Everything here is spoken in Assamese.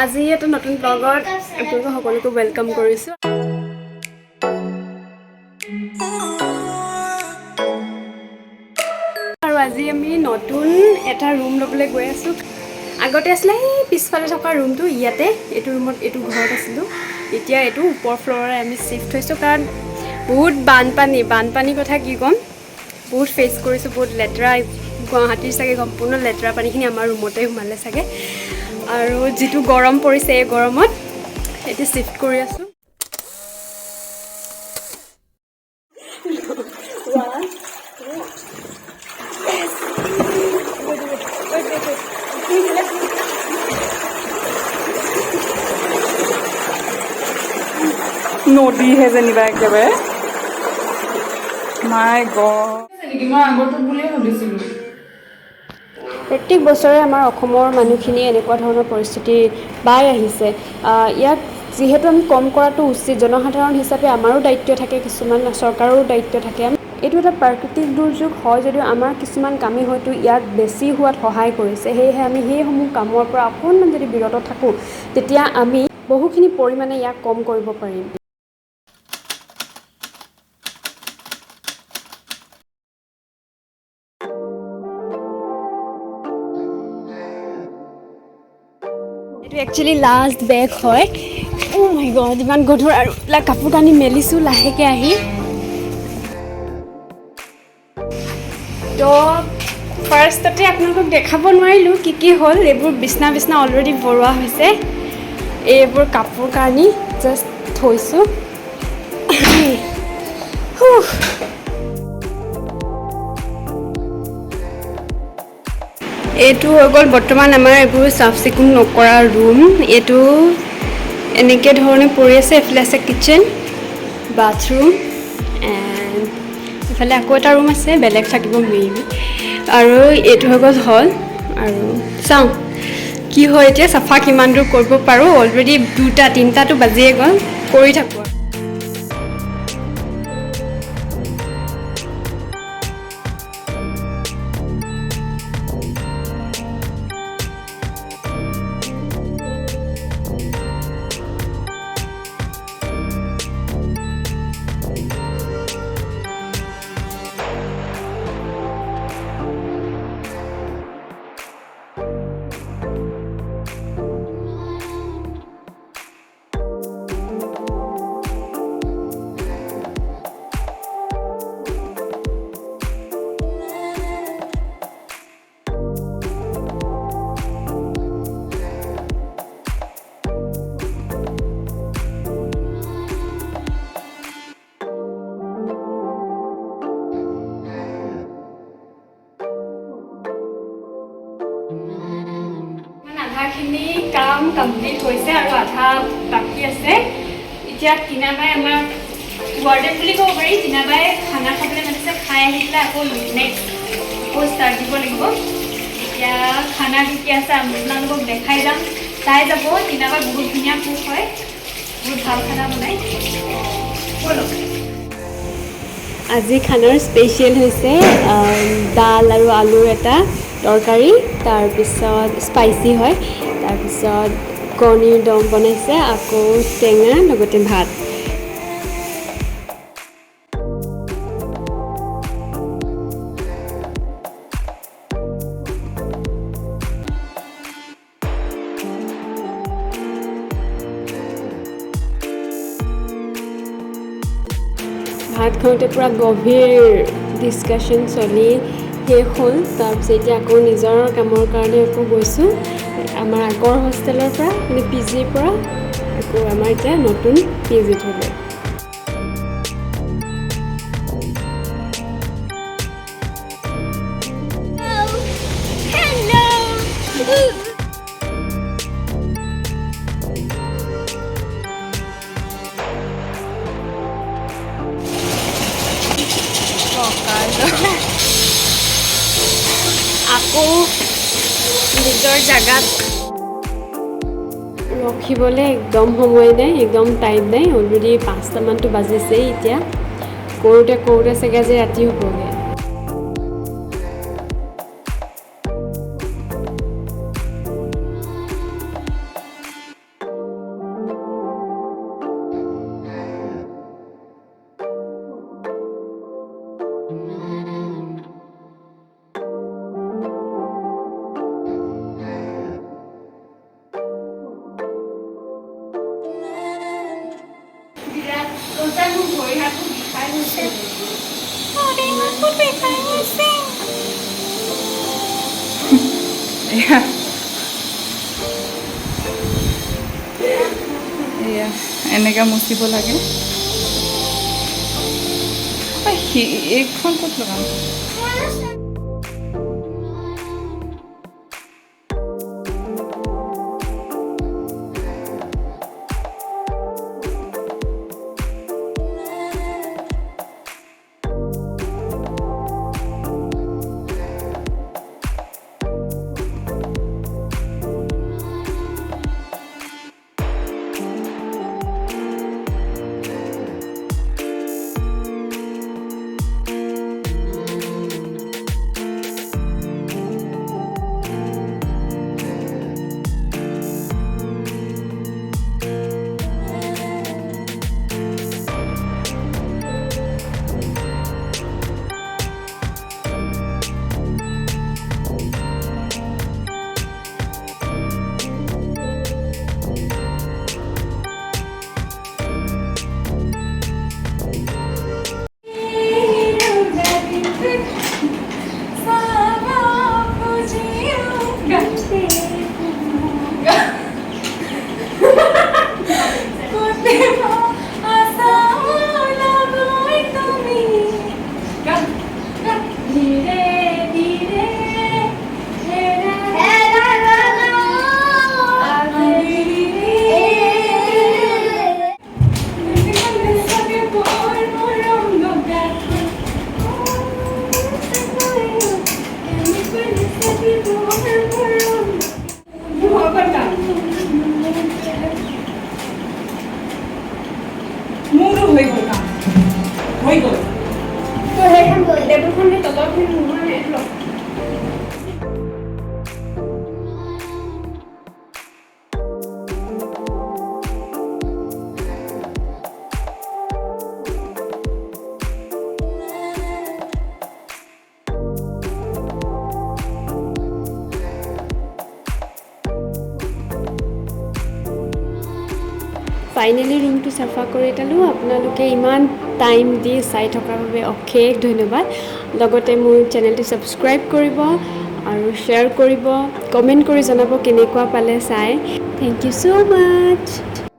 আজি এটা নতুন ব্লগত আপোনালোক সকলোকে ওয়েলকাম কৰিছো। আৰু আজি আমি নতুন এটা ৰুম ল'বলৈ গৈ আছো। আগতে আছিলে এই পিছফালে থকা ৰুমটো ইয়াতে, এইটো ৰুমত এইটো ঘৰত আছিলো। এতিয়া এইটো ওপৰ ফ্ল'ৰৰে আমি শিফ্ট হৈছো কাৰণ বহুত বানপানী কথা কি ক'ম, বহুত ফেচ কৰিছো, বহুত লেতেৰা। গুৱাহাটীৰ চাগে সম্পূৰ্ণ লেতেৰা পানীখিনি আমাৰ ৰুমতে সোমালে চাগে। আৰু যিটো গৰম পৰিছে এই গৰমত এতিয়া শিফ্ট কৰি আছো। নদীহে যেনিবা একেবাৰে মাই গড মই আগৰটো বুলিয়ে ভাবিছিলোঁ। প্ৰত্যেক বছৰে আমাৰ অসমৰ মানুহখিনি এনেকুৱা ধৰণৰ পৰিস্থিতি পাই আহিছে। ইয়াক যিহেতু আমি কম কৰাটো উচিত, জনসাধাৰণ হিচাপে আমাৰো দায়িত্ব থাকে, কিছুমান চৰকাৰৰো দায়িত্ব থাকে। এইটো এটা প্ৰাকৃতিক দুৰ্যোগ হয় যদিও আমাৰ কিছুমান কামে হয়তো ইয়াক বেছি হোৱাত সহায় কৰিছে। সেয়েহে আমি সেইসমূহ কামৰ পৰা অকণমান যদি বিৰত থাকোঁ তেতিয়া আমি বহুখিনি পৰিমাণে ইয়াক কম কৰিব পাৰিম। এইটো একচুৱেলি লাষ্ট বেগ হয়। অ' মাই গড, ইমান গধুৰ। আৰু এইবিলাক কাপোৰ কানি মেলিছোঁ লাহেকৈ আহি। তো ফাৰ্ষ্টতে আপোনালোকক দেখাব নোৱাৰিলোঁ কি হ'ল। এইবোৰ বিছনা অলৰেডি ভৰোৱা হৈছে। এইবোৰ কাপোৰ কানি জাষ্ট থৈছোঁ। এইটো হৈ গ'ল বৰ্তমান আমাৰ এইবোৰ চাফ চিকুণ নকৰা ৰুম। এইটো এনেকৈ ধৰণে পৰি আছে। এইফালে আছে কিটচেন, বাথৰুম, এণ্ড ইফালে আকৌ এটা ৰুম আছে, বেলেগ থাকিব মেবি। আৰু এইটো হৈ গ'ল হল। আৰু চাওঁ কি হয় এতিয়া, চাফা কিমান দূৰ কৰিব পাৰোঁ। অলৰেডি 2-3টাতো বাজিয়ে গ'ল, কৰি থাকোঁ আৰু। আধাখিনি কাম কমপ্লিট হৈছে আৰু আধা বাকী আছে। এতিয়া টিনাবাই আমাক ৱাৰ্ডেন বুলি ক'ব পাৰি। টিনাবাই খানা খাবলৈ মাতিছে, খাই আহি পেলাই আকৌ নেক্সট ষ্টাৰ্ট দিব লাগিব। এতিয়া খানা কি আছে আপোনালোকক দেখাই যাম, চাই যাব। টিনাবাই বহুত ধুনীয়া কুক হয়, বহুত ভাল খানা বনায়। বলক। আজি খানাৰ স্পেচিয়েল হৈছে দাল আৰু আলুৰ এটা তৰকাৰী, তাৰপিছত স্পাইচি হয়, তাৰপিছত কণীৰ দম বনাইছে, আকৌ টেঙা, লগতে ভাত। ভাত খাওঁতে পূৰা গভীৰ ডিছকাশ্যন চলি শেষ হ'ল। তাৰপিছত এতিয়া আকৌ নিজৰ কামৰ কাৰণে আকৌ গৈছোঁ আমাৰ আগৰ হোষ্টেলৰ পৰা, মানে পি জিৰ পৰা আকৌ আমাৰ এতিয়া নতুন পি জিত হ'ব। আকৌ নিজৰ জেগাত ৰখিবলৈ একদম সময় নাই, একদম টাইম নাই। অলৰেডি 5টামানটো বাজিছেই। এতিয়া কৰোঁতে চাগে আজি ৰাতি হ'বগৈ। সঁচাই মোৰ ভৰি হাতবোৰ বিষাই গৈছে। এয়া এনেকৈ মুচিব লাগে। এইখন ক'ত লগাম? মোৰো হৈ গ'ল কাম, হৈ গ'ল। তো সেইখন টেবুলখন সেই তলৰখিনি নোহোৱা নাই লওক। ফাইনেলি ৰুমটো চাফা কৰি পেলালোঁ। আপোনালোকে ইমান টাইম দি চাই থকাৰ বাবে অশেষ ধন্যবাদ। লগতে মোৰ চেনেলটো ছাবস্ক্ৰাইব কৰিব আৰু শ্বেয়াৰ কৰিব, কমেণ্ট কৰি জনাব কেনেকুৱা পালে চাই। Thank you so' much.